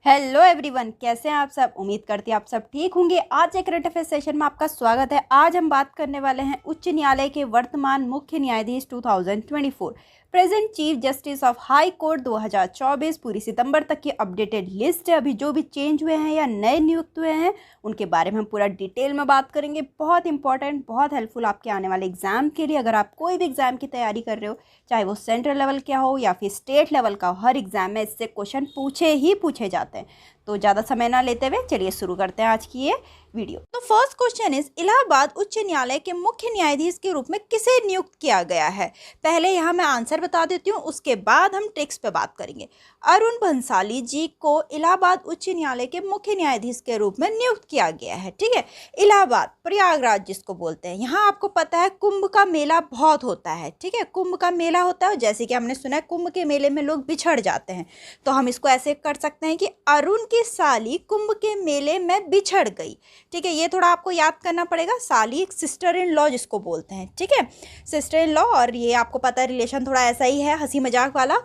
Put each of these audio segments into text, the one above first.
Hello everyone, कैसे हैं आप सब। उम्मीद करती हैं आप सब ठीक होंगे। आज एक करंट अफेयर सेशन में आपका स्वागत है। आज हम बात करने वाले हैं उच्च न्यायालय के वर्तमान मुख्य न्यायाधीश 2024 present chief justice of high court 2024 पूरी सितंबर तक की अपडेटेड लिस्ट है। अभी जो भी चेंज हुए हैं या नए नियुक्त हुए हैं उनके बारे में हम पूरा डिटेल में बात करेंगे। बहुत इंपॉर्टेंट, बहुत हेल्पफुल आपके आने वाले एग्जाम के लिए। अगर आप कोई भी एग्जाम की तैयारी कर रहे हो, चाहे वो सेंट्रल लेवल का हो या फिर स्टेट लेवल का हो, हर एग्जाम में इससे क्वेश्चन पूछे जाते हैं। तो ज़्यादा समय ना लेते हुए चलिए शुरू करते हैं आज की ये वीडियो। तो फर्स्ट क्वेश्चन इज, इलाहाबाद उच्च न्यायालय के मुख्य न्यायाधीश के रूप में किसे नियुक्त किया गया है। पहले यहाँ मैं आंसर बता देती हूँ, उसके बाद हम ट्रिक्स पे बात करेंगे। अरुण भंसाली जी को इलाहाबाद उच्च न्यायालय के मुख्य न्यायाधीश के रूप में नियुक्त किया गया है। ठीक है, इलाहाबाद प्रयागराज जिसको बोलते हैं। यहाँ आपको पता है कुंभ का मेला बहुत होता है। ठीक है, कुंभ का मेला होता है, जैसे कि हमने सुना है कुंभ के मेले में लोग बिछड़ जाते हैं, तो हम इसको ऐसे कर सकते हैं कि अरुण की साली कुंभ के मेले में बिछड़ गई। ठीक है, ये थोड़ा आपको याद करना पड़ेगा। साली एक सिस्टर इन लॉ जिसको बोलते हैं। ठीक है, सिस्टर इन लॉ, और ये आपको पता है रिलेशन थोड़ा ऐसा ही है, हंसी मजाक वाला।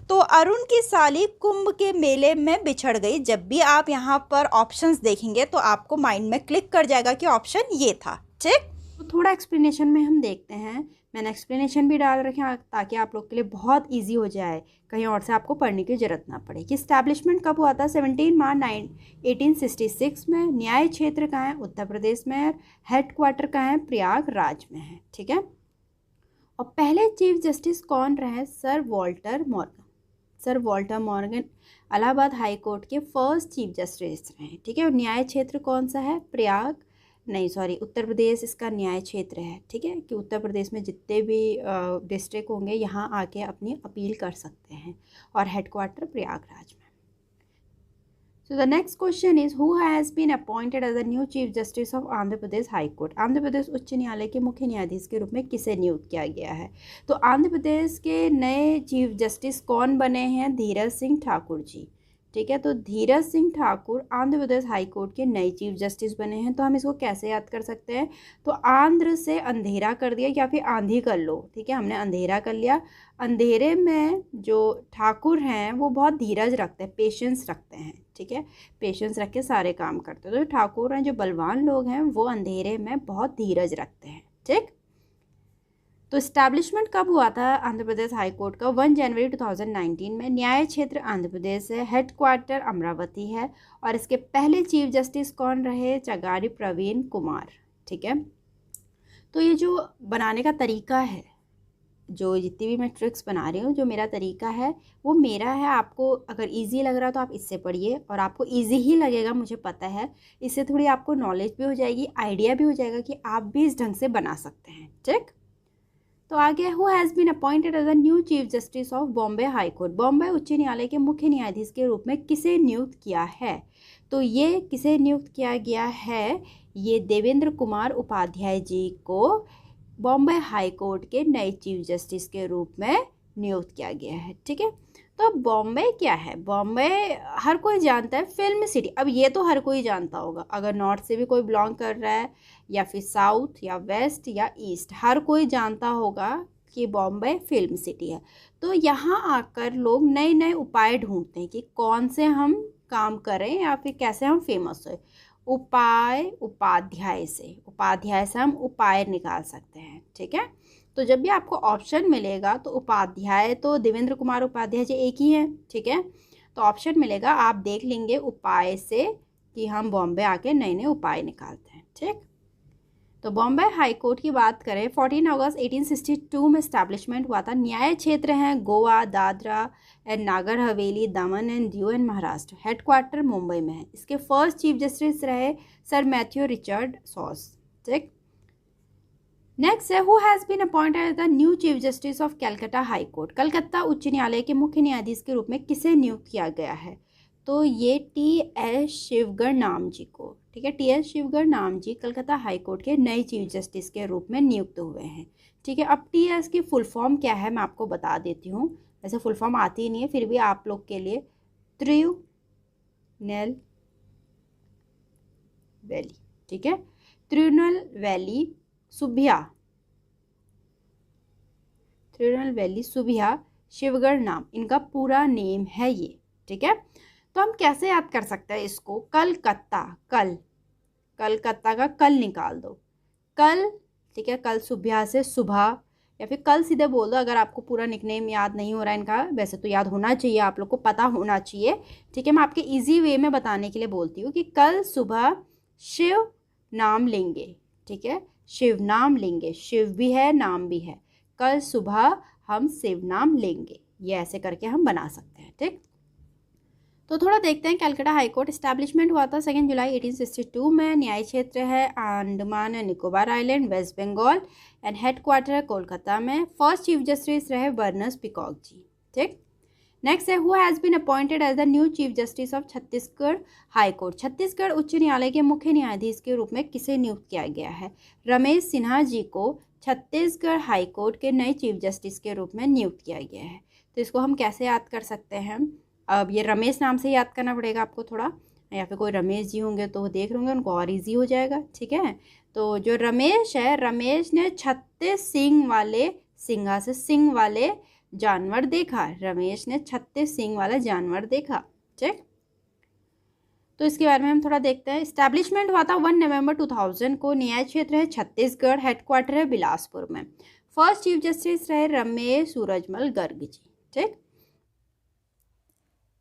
तो अरुण की साली कुंभ के मेले में बिछड़ गई। जब भी आप यहाँ पर ऑप्शंस देखेंगे तो आपको माइंड में क्लिक कर जाएगा कि ऑप्शन ये था। ठीक, तो थोड़ा एक्सप्लेनेशन में हम देखते हैं। मैंने एक्सप्लेनेशन भी डाल रखे हैं ताकि आप लोग के लिए बहुत इजी हो जाए, कहीं और से आपको पढ़ने की जरूरत ना पड़े। कि स्टैब्लिशमेंट कब हुआ था? 17 मार्च 1866 में। न्याय क्षेत्र कहाँ है? उत्तर प्रदेश में है। हेडक्वार्टर कहाँ है? प्रयागराज में है। ठीक है, और पहले चीफ जस्टिस कौन रहे? Sir Walter Morgan. Sir Walter Morgan Allahabad high court के फर्स्ट चीफ जस्टिस रहे। ठीक है, और न्याय क्षेत्र कौन सा है? उत्तर प्रदेश इसका न्याय क्षेत्र है। ठीक है, कि उत्तर प्रदेश में जितने भी डिस्ट्रिक्ट होंगे यहाँ आके अपनी अपील कर सकते हैं, और हेडक्वार्टर प्रयागराज में। So the next question is, who has been appointed as the new Chief Justice of Andhra Pradesh high court? Andhra Pradesh उच्च न्यायालय के मुख्य न्यायाधीश के रूप में किसे नियुक्त किया गया है? तो आंध्र प्रदेश के नए चीफ जस्टिस कौन बने हैं? धीरज सिंह ठाकुर जी। ठीक है, तो धीरज सिंह ठाकुर आंध्र प्रदेश हाई कोर्ट के नए चीफ जस्टिस बने हैं। तो हम इसको कैसे याद कर सकते हैं? तो आंध्र से अंधेरा कर दिया, या फिर आंधी कर लो। ठीक है, हमने अंधेरा कर लिया। अंधेरे में जो ठाकुर हैं वो बहुत धीरज रखते हैं, पेशेंस रखते हैं। ठीक है, पेशेंस रख के सारे काम करते हैं। तो ठाकुर हैं, जो बलवान लोग हैं, वो अंधेरे में बहुत धीरज रखते हैं। ठीक, तो इस्टेब्लिशमेंट कब हुआ था आंध्र प्रदेश हाई कोर्ट का? 1 जनवरी 2019 में। न्याय क्षेत्र आंध्र प्रदेश है। हेडक्वार्टर अमरावती है। और इसके पहले चीफ जस्टिस कौन रहे? चगारी प्रवीण कुमार। ठीक है, तो ये जो बनाने का तरीका है, जो जितनी भी मैं ट्रिक्स बना रही हूँ, जो मेरा तरीका है वो मेरा है। आपको अगर इजी लग रहा है तो आप इससे पढ़िए, और आपको इजी ही लगेगा, मुझे पता है। इससे थोड़ी आपको नॉलेज भी हो जाएगी, आइडिया भी हो जाएगा कि आप भी इस ढंग से बना सकते हैं। ठीक, तो आगे, who has been appointed as the new chief justice of Bombay high court? Bombay उच्च न्यायालय के मुख्य न्यायाधीश के रूप में किसे नियुक्त किया है? तो ये किसे नियुक्त किया गया है? ये देवेंद्र कुमार उपाध्याय जी को बॉम्बे हाई कोर्ट के नए चीफ जस्टिस के रूप में नियुक्त किया गया है। ठीक है, तो अब बॉम्बे क्या है? बॉम्बे हर कोई जानता है, फिल्म सिटी। अब ये तो हर कोई जानता होगा, अगर नॉर्थ से भी कोई बिलोंग कर रहा है, या फिर साउथ या वेस्ट या ईस्ट, हर कोई जानता होगा कि बॉम्बे फिल्म सिटी है। तो यहाँ आकर लोग नए नए उपाय ढूंढते हैं कि कौन से हम काम करें या फिर कैसे हम फेमस हो। उपाध्याय से हम उपाय निकाल सकते हैं। ठीक है, तो जब भी आपको ऑप्शन मिलेगा तो उपाध्याय, तो देवेंद्र कुमार उपाध्याय जी एक ही हैं। ठीक है, तो ऑप्शन मिलेगा, आप देख लेंगे उपाय से कि हम बॉम्बे आके नए नए उपाय निकालते हैं। ठीक, तो बॉम्बे हाई कोर्ट की बात करें, 14 अगस्त 1862 में स्टैब्लिशमेंट हुआ था। न्याय क्षेत्र हैं Goa, Dadra and Nagar Haveli, Daman and Diu and Maharashtra. Headquarter Mumbai में है। इसके फर्स्ट चीफ जस्टिस रहे सर मैथ्यू रिचर्ड सॉस। ठीक, नेक्स्ट है, who has been appointed as the new chief justice of Calcutta high court? Calcutta उच्च न्यायालय के मुख्य न्यायाधीश के रूप में किसे नियुक्त किया गया है? तो ये टी.एस. शिवगढ़ नाम जी को। ठीक है, टी.एस. शिवगढ़ नाम जी कलकत्ता हाई कोर्ट के नए चीफ जस्टिस के रूप में नियुक्त हुए हैं। ठीक है, अब टी.एस. की फुल फॉर्म क्या है मैं आपको बता देती हूँ। वैसे फुल फॉर्म आती ही नहीं है, फिर भी आप लोग के लिए, त्रिनेल वैली। ठीक है, त्रिनेल वैली सुबिया शिवगढ़ नाम, इनका पूरा नेम है ये। ठीक है, तो हम कैसे याद कर सकते हैं इसको? कलकत्ता, कलकत्ता का कल निकाल दो, कल, ठीक है, कल सुबह से सुबह, या फिर कल सीधे बोल दो। अगर आपको पूरा निकनेम याद नहीं हो रहा है इनका, वैसे तो याद होना चाहिए, आप लोग को पता होना चाहिए, ठीक है। मैं आपके इजी वे में बताने के लिए बोलती हूँ कि कल सुबह शिव नाम लेंगे, ठीक है, शिव नाम लेंगे, शिव भी है नाम भी है, कल सुबह हम शिव नाम लेंगे, ये ऐसे करके हम बना सकते हैं, ठीक। तो थोड़ा देखते हैं। कलकत्ता हाई कोर्ट इस्टेब्लिशमेंट हुआ था 2 जुलाई 1862 में। न्याय क्षेत्र है Andaman and Nicobar island, West Bengal, and headquarter है कोलकाता में। फर्स्ट चीफ जस्टिस रहे बर्नस पीकॉक जी, ठीक। नेक्स्ट है, who has been appointed as the new chief justice of Chhattisgarh high court. Chhattisgarh उच्च न्यायालय के मुख्य न्यायाधीश के रूप में किसे नियुक्त किया गया है? रमेश सिन्हा जी को छत्तीसगढ़ हाई कोर्ट के नए चीफ जस्टिस के रूप में नियुक्त किया गया है। तो इसको हम कैसे याद कर सकते हैं? अब ये रमेश नाम से याद करना पड़ेगा आपको थोड़ा, या फिर कोई रमेश जी होंगे तो वो देख रहे होंगे, उनको और इजी हो जाएगा, ठीक है। तो जो रमेश है, रमेश ने 36 सींग वाले, सिंघा से सिंग वाले जानवर देखा। रमेश ने 36 सींग वाला जानवर देखा, ठीक। तो इसके बारे में हम थोड़ा देखते हैं। इस्टेब्लिशमेंट हुआ था 1 नवंबर 2000 को। न्याय क्षेत्र है छत्तीसगढ़, हेडक्वार्टर है बिलासपुर में। फर्स्ट चीफ जस्टिस रहे रमेश सूरजमल गर्ग जी, ठीक।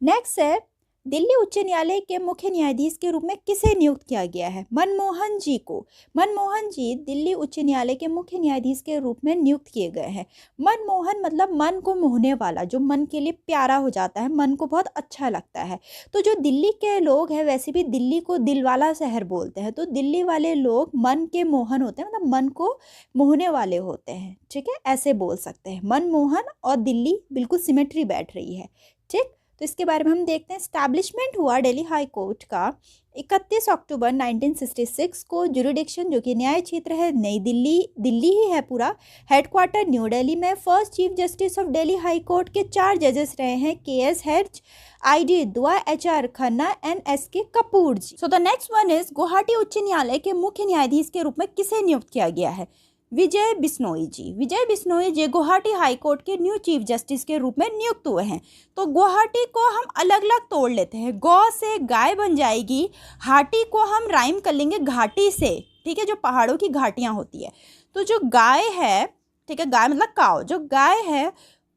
नेक्स्ट है, दिल्ली उच्च न्यायालय के मुख्य न्यायाधीश के रूप में किसे नियुक्त किया गया है? मनमोहन जी को। मनमोहन जी दिल्ली उच्च न्यायालय के मुख्य न्यायाधीश के रूप में नियुक्त किए गए हैं। मनमोहन मतलब मन को मोहने वाला, जो मन के लिए प्यारा हो जाता है, मन को बहुत अच्छा लगता है। तो जो दिल्ली के लोग हैं, वैसे भी दिल्ली को दिल वाला शहर बोलते हैं, तो दिल्ली वाले लोग मन के मोहन होते हैं, मतलब मन को मोहने वाले होते हैं, ठीक है, ऐसे बोल सकते हैं। मनमोहन और दिल्ली बिल्कुल सिमेट्री बैठ रही है, ठीक। तो इसके बारे में हम देखते हैं। स्टैब्लिशमेंट हुआ दिल्ली हाई कोर्ट का 31 अक्टूबर 1966 को। जुरिडिक्शन जो कि न्याय क्षेत्र है नई दिल्ली, दिल्ली ही है पूरा। हेडक्वार्टर न्यू दिल्ली में। First chief justice of Delhi high court के 4 जजेस रहे हैं, KS हेर्ज, ID Dua, HR Khanna and SK Kapoor ji. So the next one is, Guwahati उच्च न्यायालय के मुख्य न्यायाधीश के रूप में किसे नियुक्त किया गया है? विजय बिश्नोई जी। विजय बिश्नोई जी गुवाहाटी हाई कोर्ट के न्यू चीफ जस्टिस के रूप में नियुक्त हुए हैं। तो गुवाहाटी को हम अलग अलग तोड़ लेते हैं। गौ से गाय बन जाएगी, हाटी को हम राइम कर लेंगे घाटी से, ठीक है, जो पहाड़ों की घाटियां होती है। तो जो गाय है, ठीक है, गाय मतलब काव, जो गाय है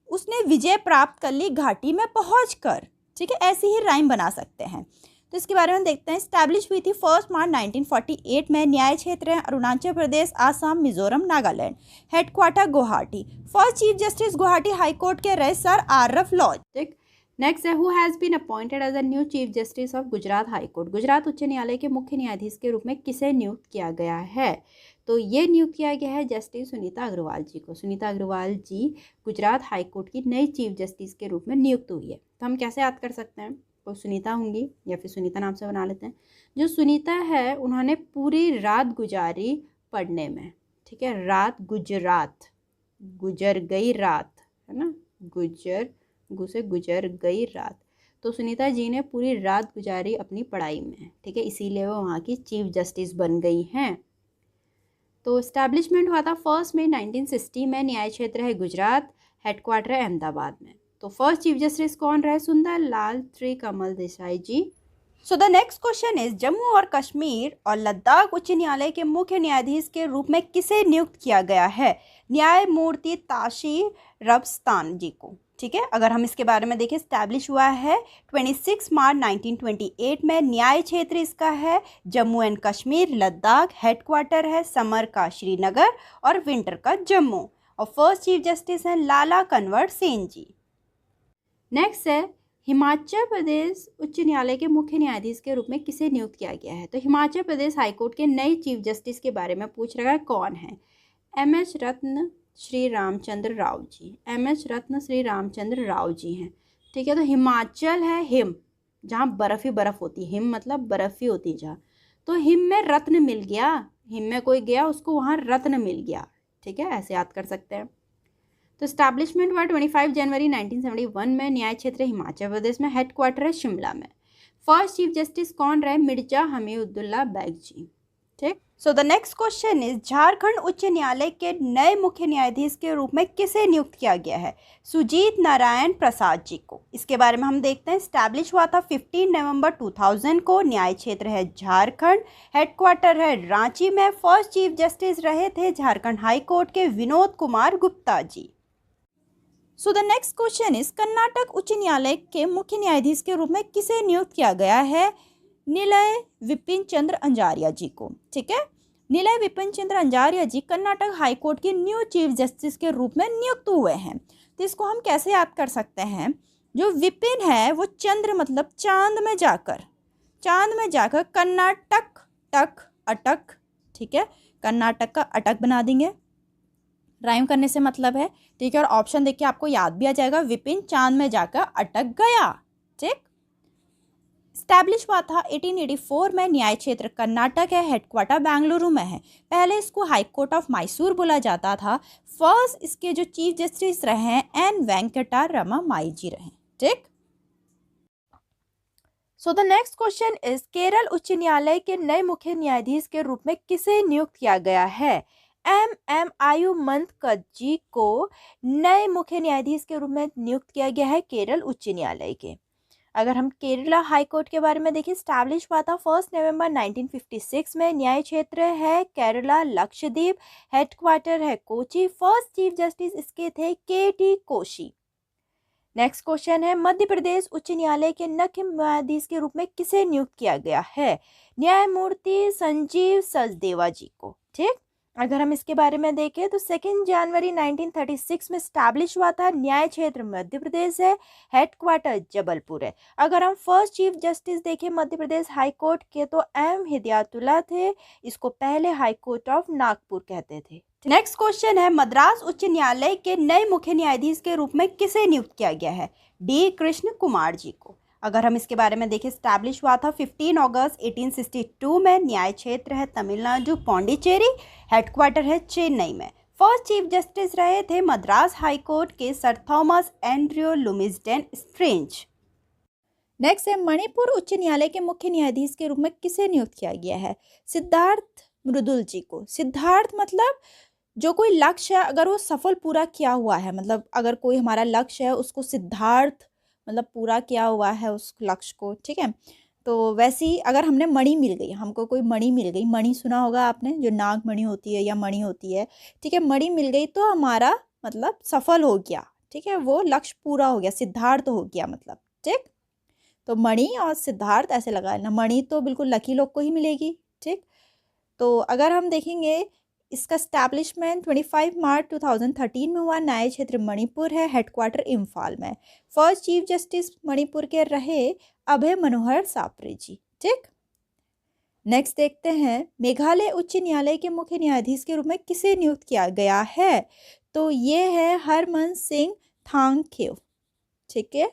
उसने विजय प्राप्त कर ली घाटी में पहुंचकर, ठीक है, ऐसे ही राइम बना सकते हैं। तो इसके बारे में देखते हैं। स्टैब्लिश हुई थी 1 मार्च 1948 में। न्याय क्षेत्र है Arunachal Pradesh, Assam, Mizoram, Nagaland. Headquarter Guwahati. First chief justice Guwahati high court के रहे सर RF लॉज, ठीक। नेक्स्ट है, who has been appointed as a new chief justice of Gujarat high court. Gujarat उच्च न्यायालय के मुख्य न्यायाधीश के रूप में किसे नियुक्त किया गया है? तो ये नियुक्त किया गया है जस्टिस सुनीता अग्रवाल जी को। सुनीता अग्रवाल जी गुजरात हाई कोर्ट की नई चीफ जस्टिस के रूप में नियुक्त हुई है। तो हम कैसे याद कर सकते हैं? तो सुनीता होंगी, या फिर सुनीता नाम से बना लेते हैं। जो सुनीता है उन्होंने पूरी रात गुजारी पढ़ने में, ठीक है, रात, गुजरात, गुजर गई रात, है ना, गुजर गई रात। तो सुनीता जी ने पूरी रात गुजारी अपनी पढ़ाई में, ठीक है, इसीलिए वो वहाँ की चीफ जस्टिस बन गई हैं। तो इस्टेब्लिशमेंट हुआ था 1 मई 1960 में। न्याय क्षेत्र है गुजरात, हेडक्वार्टर है अहमदाबाद में। तो फर्स्ट चीफ जस्टिस कौन रहे? Sundar Lal Trikamlal Desai ji. So the next question is, Jammu और कश्मीर और लद्दाख उच्च न्यायालय के मुख्य न्यायाधीश के रूप में किसे नियुक्त किया गया है? न्यायमूर्ति ताशी रब्स्तान जी को, ठीक है। अगर हम इसके बारे में देखें, स्टैब्लिश हुआ है 26 मार्च 1928 में। न्याय क्षेत्र इसका है जम्मू एंड कश्मीर, लद्दाख। हेडक्वार्टर है समर का श्रीनगर और विंटर का जम्मू। और फर्स्ट चीफ जस्टिस हैं लाला कंवर सेन जी। नेक्स्ट है, हिमाचल प्रदेश उच्च न्यायालय के मुख्य न्यायाधीश के रूप में किसे नियुक्त किया गया है? तो हिमाचल प्रदेश हाईकोर्ट के नए चीफ जस्टिस के बारे में पूछ रहा है, कौन है? MS रत्न श्री रामचंद्र राव जी। MS रत्न श्री रामचंद्र राव जी हैं, ठीक है। तो हिमाचल है हिम, जहाँ बर्फ़ ही बर्फ़ होती है, हिम मतलब बर्फ़ ही होती है जहाँ। तो हिम में रत्न मिल गया, हिम में कोई गया उसको वहाँ रत्न मिल गया, ठीक है, ऐसे याद कर सकते हैं। तो स्टैब्लिशमेंट हुआ 25 जनवरी 1971 में। न्याय क्षेत्र हिमाचल प्रदेश में। हेडक्वार्टर है शिमला में। फर्स्ट चीफ जस्टिस कौन रहे? मिर्जा हमीउद्दौला बेग जी। ठीक। सो the next question is Jharkhand उच्च न्यायालय के नए मुख्य न्यायाधीश के रूप में किसे नियुक्त किया गया है? सुजीत नारायण प्रसाद जी को। इसके बारे में हम देखते हैं। स्टैब्लिश हुआ था 15 नवंबर 2000 को। न्याय क्षेत्र है झारखंड, हेडक्वार्टर है रांची में। फर्स्ट चीफ जस्टिस रहे थे झारखंड हाई कोर्ट के Vinod Kumar Gupta ji. So the next question is Karnataka उच्च न्यायालय के मुख्य न्यायाधीश के रूप में किसे नियुक्त किया गया है? नीलय विपिन चंद्र अंजारिया जी को। ठीक है, नीलय विपिन चंद्र अंजारिया जी कर्नाटक हाई कोर्ट के न्यू चीफ जस्टिस के रूप में नियुक्त हुए हैं। तो इसको हम कैसे याद कर सकते हैं? जो विपिन है वो चंद्र मतलब चांद में जाकर कर्नाटक टक अटक, ठीक है, कर्नाटक का अटक बना देंगे, राइम करने से मतलब है। ठीक है, और ऑप्शन देख के आपको याद भी आ जाएगा, विपिन चांद में जाकर अटक गया। ठीक। स्टैब्लिश हुआ था 1884 में। न्याय क्षेत्र कर्नाटक है, हेडक्वार्टर बेंगलुरु में है। पहले इसको हाई कोर्ट ऑफ मैसूर बोला जाता था। फर्स्ट इसके जो चीफ जस्टिस रहे हैं एन वेंकटा रमामाई जी रहे। ठीक। सो the next question is Kerala उच्च न्यायालय के नए मुख्य न्यायाधीश के रूप में किसे नियुक्त किया गया है? एम आयुमंत जी को नए मुख्य न्यायाधीश के रूप में नियुक्त किया गया है केरल उच्च न्यायालय के। अगर हम केरला हाई कोर्ट के बारे में देखें, स्टैब्लिश हुआ था 1 नवंबर 1956 में। न्याय क्षेत्र है केरला लक्षद्वीप, हेडक्वार्टर है कोची। फर्स्ट चीफ जस्टिस इसके थे के.टी. कोशी। नेक्स्ट क्वेश्चन है मध्य प्रदेश उच्च न्यायालय के मुख्य न्यायाधीश के रूप में किसे नियुक्त किया गया है? न्यायमूर्ति संजीव सचदेवा जी को। ठीक। अगर हम इसके बारे में देखें तो 2 जनवरी 1936 में स्टैब्लिश हुआ था। न्याय क्षेत्र मध्य प्रदेश है, हेडक्वार्टर जबलपुर है। अगर हम फर्स्ट चीफ जस्टिस देखें मध्य प्रदेश हाई कोर्ट के तो एम हिदायतुल्ला थे। इसको पहले हाई कोर्ट ऑफ नागपुर कहते थे। नेक्स्ट क्वेश्चन है मद्रास उच्च न्यायालय के नए मुख्य न्यायाधीश के रूप में किसे नियुक्त किया गया है? डी कृष्ण कुमार जी को। अगर हम इसके बारे में देखें, स्टैब्लिश हुआ था 15 अगस्त 1862 में। न्याय क्षेत्र है तमिलनाडु पौंडीचेरी, हेडक्वार्टर है चेन्नई में। फर्स्ट चीफ जस्टिस रहे थे मद्रास हाई कोर्ट के sir Thomas Andrew Lumisden Strange. Next है मणिपुर उच्च न्यायालय के मुख्य न्यायाधीश के रूप में किसे नियुक्त किया गया है? सिद्धार्थ मृदुल जी को। सिद्धार्थ मतलब जो कोई लक्ष्य है अगर वो सफल पूरा किया हुआ है, मतलब अगर कोई हमारा लक्ष्य है उसको सिद्धार्थ मतलब पूरा किया हुआ है उस लक्ष्य को। ठीक है, तो वैसे ही अगर हमने मणि मिल गई, हमको कोई मणि मिल गई, मणि सुना होगा आपने, जो नाग मणि होती है या मणि होती है। ठीक है, मणि मिल गई तो हमारा मतलब सफल हो गया। ठीक है, वो लक्ष्य पूरा हो गया, सिद्धार्थ हो गया मतलब। ठीक, तो मणि और सिद्धार्थ ऐसे लगा लेना। मणि तो बिल्कुल लकी लोग को ही मिलेगी। ठीक, तो अगर हम देखेंगे इसका स्टैब्लिशमेंट 25 मार्च 2013 में हुआ। न्याय क्षेत्र मणिपुर है, हेडक्वार्टर इम्फाल में। फर्स्ट चीफ जस्टिस मणिपुर के रहे अभय मनोहर सापरे जी। ठीक, नेक्स्ट देखते हैं मेघालय उच्च न्यायालय के मुख्य न्यायाधीश के रूप में किसे नियुक्त किया गया है? तो ये है हरमन सिंह थांगखेव। ठीक है,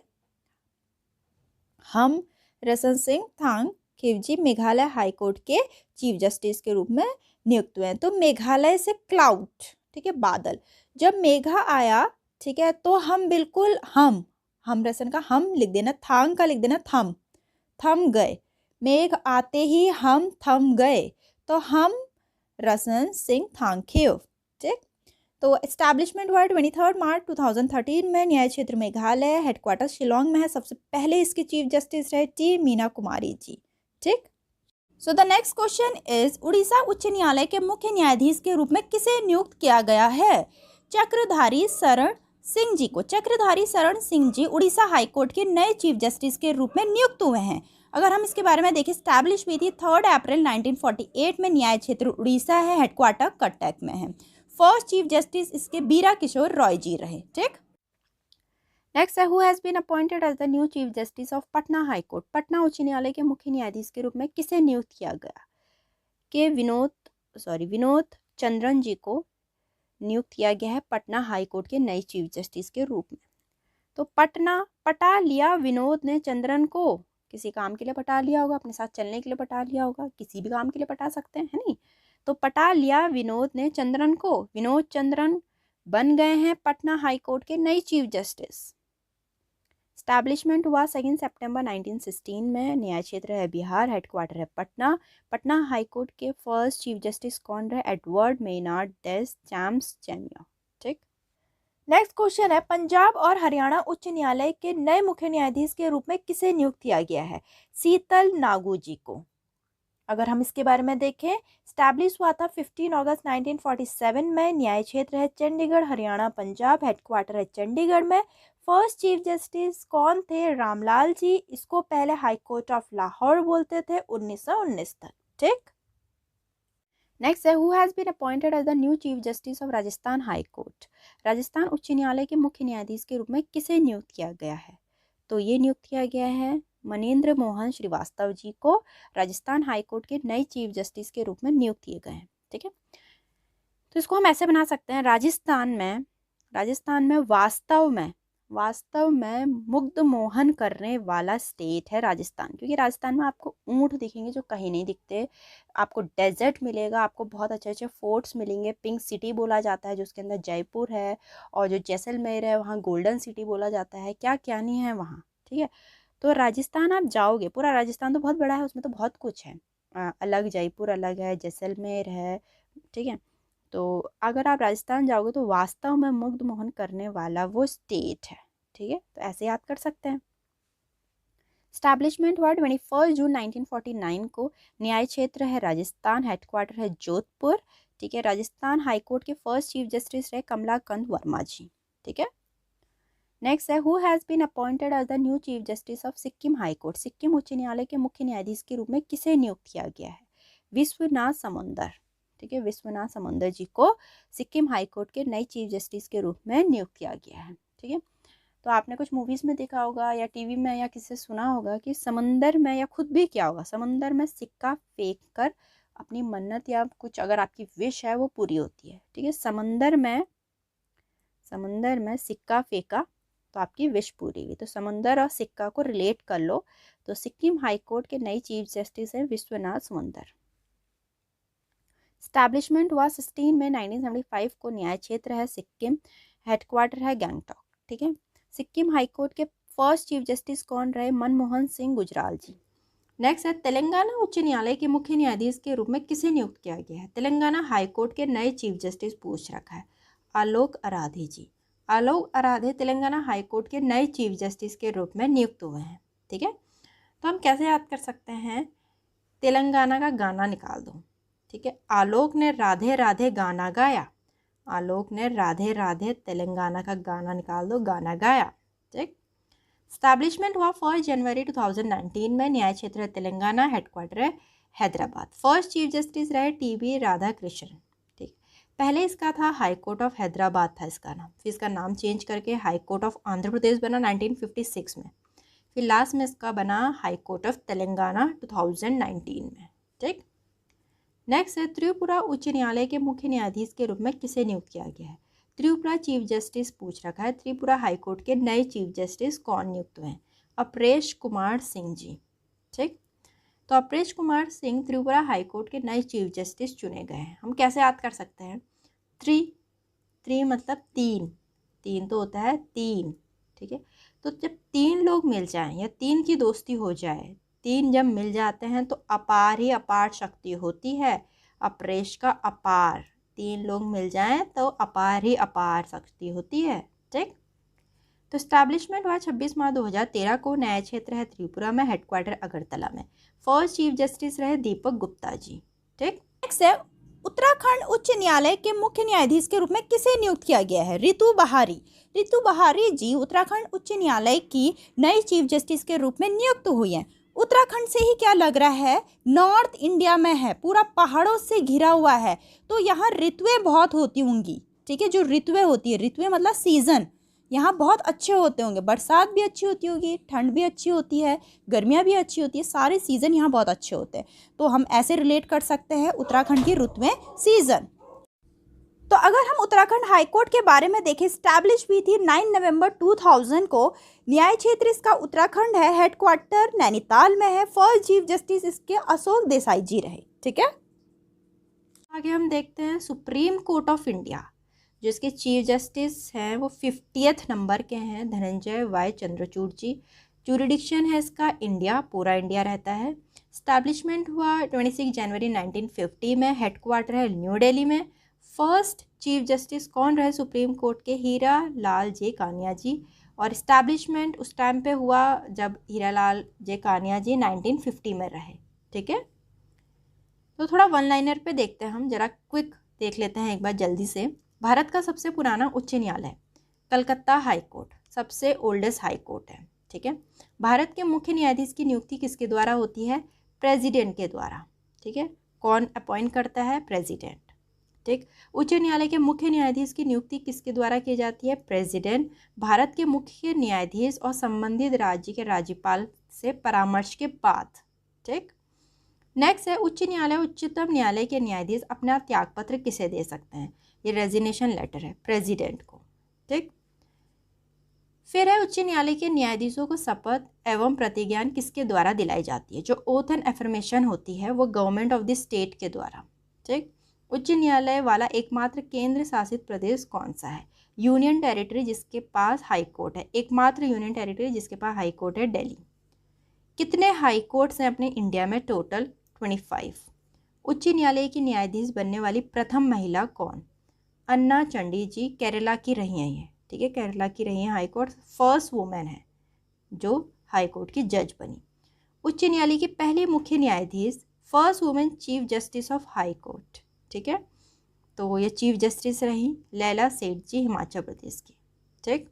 हम रसन सिंह थांगखेव जी मेघालय हाई कोर्ट के चीफ जस्टिस के रूप में नियुक्त हुए हैं। तो मेघालय से क्लाउड, ठीक है, बादल, जब मेघा आया, ठीक है, तो हम बिल्कुल हम रसन का हम लिख देना, थांग का लिख देना थम गए। मेघ आते ही हम थम गए, तो हम रसन सिंह थांगखेव। ठीक, तो एस्टैब्लिशमेंट हुआ 23 मार्च 2013 में। न्याय क्षेत्र मेघालय, हेडक्वार्टर शिलोंग में है। सबसे पहले इसके चीफ जस्टिस रहे टी मीना कुमारी जी। ठीक, सो the next question is Orissa उच्च न्यायालय के मुख्य न्यायाधीश के रूप में किसे नियुक्त किया गया है? चक्रधारी शरण सिंह जी को। चक्रधारी शरण सिंह जी उड़ीसा हाई कोर्ट के नए चीफ जस्टिस के रूप में नियुक्त हुए हैं। अगर हम इसके बारे में देखें, स्टैब्लिश हुई थी 3 अप्रैल 1948 में। न्याय क्षेत्र उड़ीसा है, हेडक्वार्टर कटक में है। फर्स्ट चीफ जस्टिस इसके बीरा किशोर रॉय जी रहे। ठीक, नेक्स्ट है who has been appointed as the new chief justice of Patna high court. Patna उच्च न्यायालय के मुख्य न्यायाधीश के रूप में किसे नियुक्त किया गया? के विनोद चंद्रन जी को नियुक्त किया गया है पटना हाई कोर्ट के नए चीफ जस्टिस के रूप में। तो पटा लिया विनोद ने चंद्रन को, किसी काम के लिए पटा लिया होगा, अपने साथ चलने के लिए पटा लिया होगा, किसी भी काम के लिए पटा सकते हैं, है नहीं? तो पटा लिया विनोद ने चंद्रन को। विनोद चंद्रन बन गए हैं पटना हाई कोर्ट के नए चीफ जस्टिस। स्टैब्लिशमेंट हुआ 2 सितंबर 1916 में। न्याय क्षेत्र है बिहार, हेडक्वार्टर है पटना। पटना हाई कोर्ट के फर्स्ट चीफ जस्टिस कौन रहे? एडवर्ड मेनार्ड डेस चैम्प्स चैमिया। ठीक। नेक्स्ट क्वेश्चन है, पंजाब और हरियाणा उच्च न्यायालय के नए मुख्य न्यायाधीश के रूप में किसे नियुक्त किया गया है? शीतल नागू जी को। अगर हम इसके बारे में देखें, स्टैब्लिश हुआ था 15 अगस्त 1947 में। न्याय क्षेत्र है चंडीगढ़, हरियाणा, पंजाब। हेडक्वार्टर है चंडीगढ़ में। फर्स्ट चीफ जस्टिस कौन थे? रामलाल जी। इसको पहले हाई कोर्ट ऑफ लाहौर बोलते थे 1919 तक। ठीक। नेक्स्ट है, who has been appointed as the new chief justice of Rajasthan high court? Rajasthan उच्च न्यायालय के मुख्य न्यायाधीश के रूप में किसे नियुक्त किया गया है? तो ये नियुक्त किया गया है मनेंद्र मोहन श्रीवास्तव जी को राजस्थान हाई कोर्ट के नए चीफ जस्टिस के रूप में नियुक्त किए गए हैं। ठीक है, तो इसको हम ऐसे बना सकते हैं, राजस्थान में वास्तव में मुग्ध मोहन करने वाला स्टेट है राजस्थान, क्योंकि राजस्थान में आपको ऊंट दिखेंगे जो कहीं नहीं दिखते, आपको डेजर्ट मिलेगा, आपको बहुत अच्छे अच्छे फोर्ट्स मिलेंगे। पिंक सिटी बोला जाता है जो उसके अंदर जयपुर है, और जो जैसलमेर है वहाँ गोल्डन सिटी बोला जाता है, क्या क्या नहीं है वहाँ। ठीक है, तो राजस्थान आप जाओगे, पूरा राजस्थान तो बहुत बड़ा है, उसमें तो बहुत कुछ है, अलग जयपुर अलग है, जैसलमेर है। ठीक है, तो अगर आप राजस्थान जाओगे तो वास्तव में मुग्ध मोहन करने वाला वो स्टेट है। ठीक है, तो ऐसे याद कर सकते हैं। स्टैब्लिशमेंट हुआ 21 जून 1949 को। न्याय क्षेत्र है राजस्थान, हेडक्वार्टर है जोधपुर। ठीक है, राजस्थान हाईकोर्ट के फर्स्ट चीफ जस्टिस रहे कमलाकांत वर्मा जी। ठीक है, नेक्स्ट है, who has been appointed as the new chief justice of Sikkim high court? Sikkim उच्च न्यायालय के मुख्य न्यायाधीश के रूप में किसे नियुक्त किया गया है? विश्वनाथ समंदर। ठीक है, विश्वनाथ समंदर जी को सिक्किम हाई कोर्ट के नए चीफ जस्टिस के रूप में नियुक्त किया गया है। ठीक है, तो आपने कुछ मूवीज़ में देखा होगा या टीवी में या किसी से सुना होगा कि समंदर में, या खुद भी क्या होगा, समंदर में सिक्का फेंक कर अपनी मन्नत या कुछ अगर आपकी विश है वो पूरी होती है। ठीक है, समंदर में सिक्का फेंका तो आपकी विश पूरी हुई। तो समंदर और सिक्का को रिलेट कर लो, तो सिक्किम हाई कोर्ट के नए चीफ जस्टिस हैं विश्वनाथ समंदर। स्टैब्लिशमेंट हुआ 16 मई 1975 को। न्याय क्षेत्र है सिक्किम, हेडक्वार्टर है गैंगटॉक। ठीक है, सिक्किम हाई कोर्ट के फर्स्ट चीफ जस्टिस कौन रहे? मनमोहन सिंह गुजराल जी। नेक्स्ट है, तेलंगाना उच्च न्यायालय के मुख्य न्यायाधीश के रूप में किसे नियुक्त किया गया है? तेलंगाना हाई कोर्ट के नए चीफ जस्टिस पूछ रखा है, आलोक अराधे जी। आलोक अराधे तेलंगाना हाई कोर्ट के नए चीफ जस्टिस के रूप में नियुक्त हुए हैं। ठीक है, तो हम कैसे याद कर सकते हैं? तेलंगाना का गाना निकाल दो। ठीक है, आलोक ने राधे राधे गाना गाया, आलोक ने राधे राधे तेलंगाना का गाना निकाल दो, गाना गाया। ठीक, स्टैब्लिशमेंट हुआ 1 जनवरी 2019 में। न्याय क्षेत्र है तेलंगाना, हेडक्वार्टर है हैदराबाद। फर्स्ट चीफ जस्टिस रहे टी.बी. राधाकृष्णन। ठीक, पहले इसका था हाई कोर्ट ऑफ हैदराबाद था इसका नाम, फिर इसका नाम चेंज करके high court of Andhra Pradesh बना 1956 में, फिर लास्ट में इसका बना हाई कोर्ट ऑफ तेलंगाना 2019 में। ठीक, नेक्स्ट है, त्रिपुरा उच्च न्यायालय के मुख्य न्यायाधीश के रूप में किसे नियुक्त किया गया है? त्रिपुरा चीफ जस्टिस पूछ रखा है, त्रिपुरा हाईकोर्ट के नए चीफ जस्टिस कौन नियुक्त हुए हैं? अपरेश कुमार सिंह जी। ठीक, तो अपरेश कुमार सिंह त्रिपुरा हाईकोर्ट के नए चीफ जस्टिस चुने गए हैं। हम कैसे याद कर सकते हैं? त्रि मतलब तीन तो होता है तीन। ठीक है, तो जब 3 लोग मिल जाएं या 3 की दोस्ती हो जाए, 3 जब मिल जाते हैं तो अपार ही अपार शक्ति होती है, अपरेश का अपार। 3 लोग मिल जाएं तो अपार ही अपार शक्ति होती है। ठीक, तो स्टैब्लिशमेंट हुआ 26 मार्च 2013 को। न्याय क्षेत्र है त्रिपुरा में, हेडक्वार्टर अगरतला में। फर्स्ट चीफ जस्टिस रहे दीपक गुप्ता जी। ठीक, नेक्स्ट है, उत्तराखंड उच्च न्यायालय के मुख्य न्यायाधीश के रूप में किसे नियुक्त किया गया है? रितु बहारी। रितु बहारी जी उत्तराखंड उच्च न्यायालय की नई चीफ जस्टिस के रूप में नियुक्त हुई हैं। उत्तराखंड से ही क्या लग रहा है, नॉर्थ इंडिया में है, पूरा पहाड़ों से घिरा हुआ है, तो यहाँ ऋतुएं बहुत होती होंगी। ठीक है, जो ऋतुएं होती है, ऋतुएं मतलब सीजन, यहाँ बहुत अच्छे होते होंगे, बरसात भी अच्छी होती होगी, ठंड भी अच्छी होती है, गर्मियाँ भी अच्छी होती है, सारे सीज़न यहाँ बहुत अच्छे होते हैं। तो हम ऐसे रिलेट कर सकते हैं उत्तराखंड की ऋतुएं सीजन। तो अगर हम उत्तराखंड हाईकोर्ट के बारे में देखें, स्टैब्लिश हुई थी 9 नवंबर 2000 को। न्याय क्षेत्र इसका उत्तराखंड है, हेडक्वार्टर नैनीताल में है। फर्स्ट चीफ जस्टिस इसके अशोक देसाई जी रहे। ठीक है, आगे हम देखते हैं सुप्रीम कोर्ट ऑफ इंडिया। जिसके चीफ जस्टिस हैं वो 50th नंबर के हैं, धनंजय वाई चंद्रचूड़ जी। जुरिडिक्शन है इसका इंडिया, पूरा इंडिया रहता है। स्टैब्लिशमेंट हुआ 26 जनवरी 1950 में। हेडक्वार्टर है न्यू दिल्ली में। फर्स्ट चीफ जस्टिस कौन रहे सुप्रीम कोर्ट के? हीरा लाल जे कानिया जी। और इस्टेब्लिशमेंट उस टाइम पे हुआ जब हीरा लाल जे कानिया जी 1950 में रहे। ठीक है, तो थोड़ा वन लाइनर पे देखते हैं हम, जरा क्विक देख लेते हैं एक बार जल्दी से। भारत का सबसे पुराना उच्च न्यायालय कलकत्ता हाई कोर्ट सबसे ओल्डेस्ट हाई कोर्ट है। ठीक है, भारत के मुख्य न्यायाधीश की नियुक्ति किसके द्वारा होती है? प्रेसिडेंट के द्वारा। ठीक है, कौन अपॉइंट करता है? प्रेसिडेंट। ठीक, उच्च न्यायालय के मुख्य न्यायाधीश की नियुक्ति किसके द्वारा की जाती है? प्रेसिडेंट। भारत के मुख्य न्यायाधीश और संबंधित राज्य के राज्यपाल से परामर्श के बाद। ठीक, नेक्स्ट है उच्च न्यायालय उच्चतम न्यायालय के न्यायाधीश अपना त्यागपत्र किसे दे सकते हैं? ये रेजिग्नेशन लेटर है प्रेसिडेंट को। ठीक, फिर है उच्च न्यायालय के न्यायाधीशों को शपथ एवं प्रतिज्ञान किसके द्वारा दिलाई जाती है? जो ओथ एंड एफर्मेशन होती है वो गवर्नमेंट ऑफ द स्टेट के द्वारा। ठीक, उच्च न्यायालय वाला एकमात्र केंद्र शासित प्रदेश कौन सा है? यूनियन टेरिटरी जिसके पास हाई कोर्ट है। एकमात्र यूनियन टेरिटरी जिसके पास हाई कोर्ट है दिल्ली। कितने हाई कोर्ट्स हैं अपने इंडिया में? टोटल 25। उच्च न्यायालय की न्यायाधीश बनने वाली प्रथम महिला कौन? अन्ना चंडी जी, केरला की रही हैं ये। ठीक है, केरला की रही हैं हाई कोर्ट, फर्स्ट वुमेन है जो हाई कोर्ट की जज बनी। उच्च न्यायालय की पहली मुख्य न्यायाधीश, first women chief justice of high court. ठीक है, तो ये चीफ जस्टिस रही लैला सेठ जी, हिमाचल प्रदेश की। ठीक,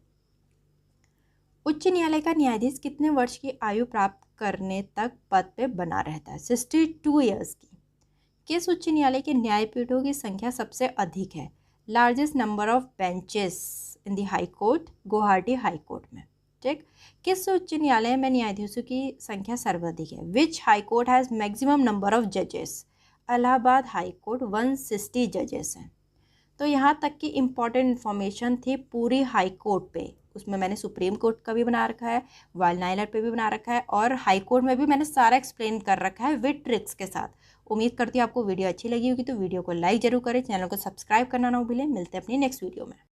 उच्च न्यायालय का न्यायाधीश कितने वर्ष की आयु प्राप्त करने तक पद पे बना रहता है? 62 ईयर्स की। किस उच्च न्यायालय के न्यायपीठों की संख्या सबसे अधिक है? Largest number of benches in the high court, Guwahati high court में। ठीक, किस उच्च न्यायालय में न्यायाधीशों की संख्या सर्वाधिक है? Which high court has maximum number of जजेस? इलाहाबाद हाई कोर्ट 160 जजेस हैं। तो यहाँ तक की इम्पॉर्टेंट इन्फॉर्मेशन थी पूरी हाई कोर्ट पे। उसमें मैंने सुप्रीम कोर्ट का भी बना रखा है, वाइल्ड न्यायालय पे भी बना रखा है, और हाई कोर्ट में भी मैंने सारा एक्सप्लेन कर रखा है विद ट्रिक्स के साथ। उम्मीद करती हूँ आपको वीडियो अच्छी लगी होगी, तो वीडियो को लाइक जरूर करें, चैनल को सब्सक्राइब करना ना भूलें। मिलते हैं अपनी नेक्स्ट वीडियो में।